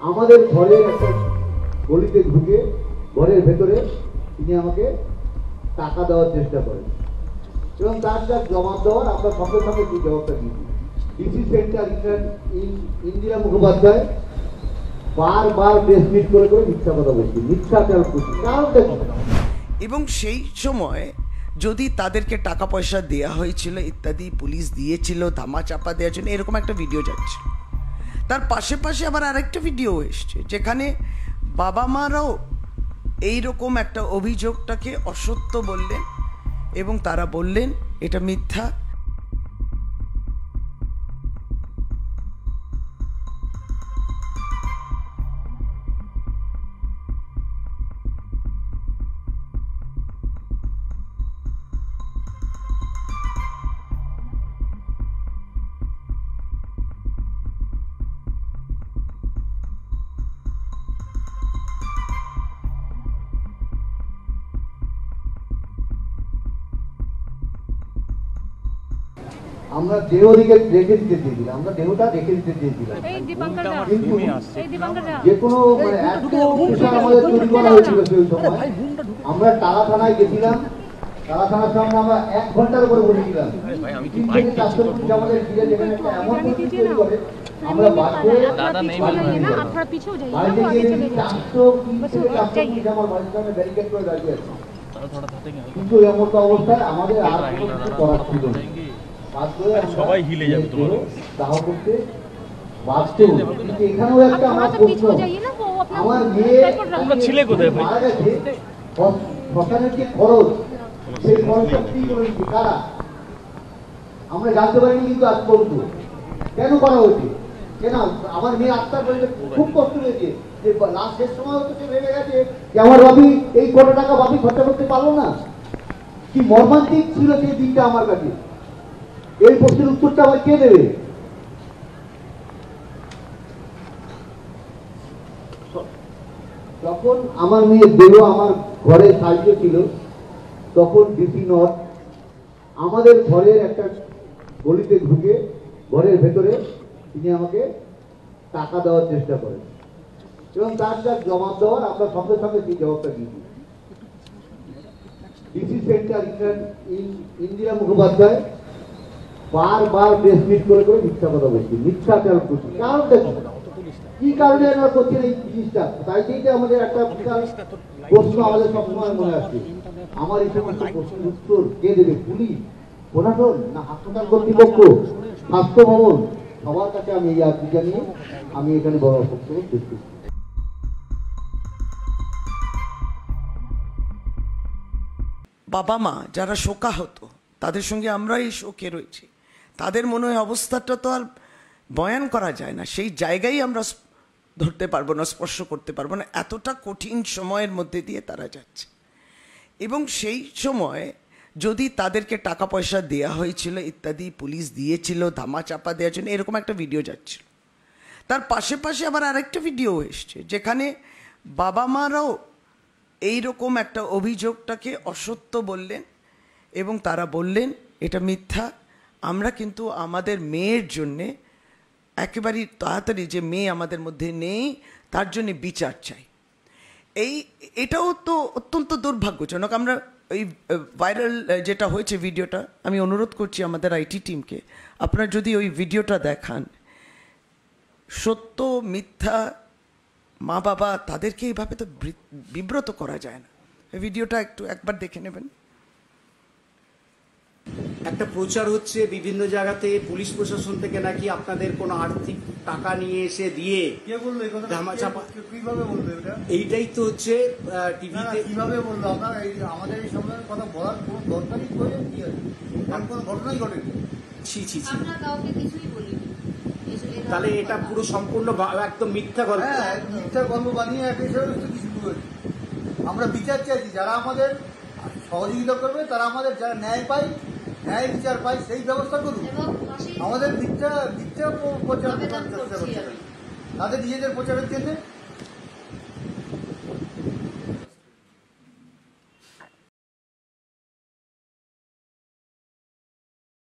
আমাদের ঘরের একটা গলিতে ঢুকে ঘরের ভেতরে তিনি আমাকে টাকা দেওয়ার চেষ্টা করেন এবং তার যা জবাব দেওয়ার আমরা সঙ্গে সঙ্গে সেই জবাবটা দিয়েছি। ডিসি সেন্টার ইন্দিরা মুখোপাধ্যায় বারবার প্রেস মিট করে করে মিথ্যা কথা বলছি, মিথ্যাচার করছি, কারণটা কি? এবং সেই সময় যদি তাদেরকে টাকা পয়সা দেওয়া হয়েছিল ইত্যাদি, পুলিশ দিয়েছিল, ধামা চাপা দেওয়ার জন্য, এরকম একটা ভিডিও যাচ্ছে। তার পাশে পাশে আবার আরেকটা ভিডিও এসছে যেখানে বাবা মারাও এইরকম একটা অভিযোগটাকে অসত্য বললেন এবং তারা বললেন এটা মিথ্যা। আমরা দেহ রেখে দিতে চেয়েছিলাম, আমরা দেহটা রেখে দিতে চেয়েছিলাম, কিন্তু যে কোনো এত প্রেশার আমাদের তৈরি করা হয়েছিল সেই সময়। আমরা টালা থানায় গেছিলাম, টালা থানার সামনে আমরা 1 ঘন্টার উপরে বসেছিলাম। 3 থেকে 400 পুলিশ আমাদের ঘিরে যেখানে একটা এমন পরিস্থিতি তৈরি করে আমরা বাধ্য হয়ে বাড়িতে গিয়ে 400 পুলিশ আমার বাড়ির সামনে ব্যারিকেড করে দাঁড়িয়ে আছে। কিন্তু এমন অবস্থায় আমাদের আর কোনো কিছু করার ছিল না, সবাই হিলে যাবে তোমার দাহ করতে বাধ্য। কিন্তু এখানেও একটা আমার প্রশ্ন, আমার মেয়ে ছেলে কোথায় মারা গেছে, শ্মশানের যে খরচ, সেই খরচটা কি করেছে কারা আমরা জানতে পারিনি। কিন্তু আজ পর্যন্ত কেন করা হয়েছে, কেন আমার মেয়ে আত্মার বলতে খুব কষ্ট হয়েছে যে লাস্ট শেষ সময় হতো সে ভেবে গেছে যে আমার বাবি এই কোটি টাকা বাবি খরচা করতে পারলো না। কি মর্মান্তিক ছিল সেই দিনটা আমার কাছে। এই প্রশ্নের উত্তরটা আবার কে দেবে? যখন আমার মেয়ের দেহ আমার ঘরে সাহায্য ছিল তখন ডিসি নর্থ আমাদের ঘরের একটা গলিতে ঢুকে ঘরের ভেতরে তিনি আমাকে টাকা দেওয়ার চেষ্টা করেন এবং তার যা জবাব দেওয়ার আমরা সঙ্গে সঙ্গে সেই জবাবটা দিয়েছি। ডিসি সেন্টার ইন্দিরা মুখোপাধ্যায় বারবার প্রেস মিট করে করে মিথ্যা কথা বলছি, মিথ্যাচার করছি, কারণটা কি কারণে আমরা করছেন এই জিনিসটা? তাই থেকে আমাদের একটা বিশাল প্রশ্ন আমাদের সবসময় মনে আসছে, আমার এই সমস্ত প্রশ্নের উত্তর কে দেবে? পুলিশ, প্রশাসন, না হাসপাতাল কর্তৃপক্ষ, স্বাস্থ্য ভবন? সবার কাছে আমি এই আর্জি জানিয়ে আমি এখানে বড় বক্তব্য শেষ করছি। বাবা মা যারা শোকাহত তাদের সঙ্গে আমরা এই শোকে রয়েছি, তাদের মনে হয় অবস্থাটা তো আর বয়ান করা যায় না, সেই জায়গায় আমরা ধরতে পারবো না, স্পর্শ করতে পারবো না, এতটা কঠিন সময়ের মধ্যে দিয়ে তারা যাচ্ছে। এবং সেই সময় যদি তাদেরকে টাকা পয়সা দেওয়া হয়েছিল ইত্যাদি, পুলিশ দিয়েছিল, ধামা চাপা দেওয়ার জন্য, এরকম একটা ভিডিও যাচ্ছিল। তার পাশে পাশে আবার আরেকটা ভিডিও এসছে যেখানে বাবা মারাও এইরকম একটা অভিযোগটাকে অসত্য বললেন এবং তারা বললেন এটা মিথ্যা। আমরা কিন্তু আমাদের মেয়ের জন্যে একেবারেই তাড়াতাড়ি, যে মেয়ে আমাদের মধ্যে নেই তার জন্যে বিচার চাই। এটাও তো অত্যন্ত দুর্ভাগ্যজনক। আমরা এই ভাইরাল যেটা হয়েছে ভিডিওটা, আমি অনুরোধ করছি আমাদের আইটি টিমকে, আপনারা যদি ওই ভিডিওটা দেখান, সত্য মিথ্যা মা বাবা তাদেরকে এইভাবে তো বিব্রত করা যায় না। এই ভিডিওটা একবার দেখে নেবেন। একটা প্রচার হচ্ছে বিভিন্ন জায়গাতে পুলিশ প্রশাসন থেকে নাকি আপনাদের কোনো আর্থিক টাকা নিয়ে এসে দিয়ে কিভাবে বললো এটা? এইটাই তো হচ্ছে টিভিতে কিভাবে বললো? আপনার আমাদের এই সময়ের কথা বলার কোনো দরকারই প্রয়োজন কি আছে? কারণ কোনো ঘটনাই ঘটেনি। ছি ছি ছি, তাহলে এটা পুরো সম্পূর্ণ একদম মিথ্যা গল্প। হ্যাঁ, মিথ্যা গল্প বানিয়ে একটা হিসাবে কিছু শুরু হয়েছে। আমরা বিচার চাইছি, যারা আমাদের সহযোগিতা করবে তারা আমাদের যারা ন্যায় পাই, ন্যায় বিচার পাই, সেই ব্যবস্থা করুন। আমাদের মিথ্যা প্রচার, তাদের নিজেদের প্রচারের জন্য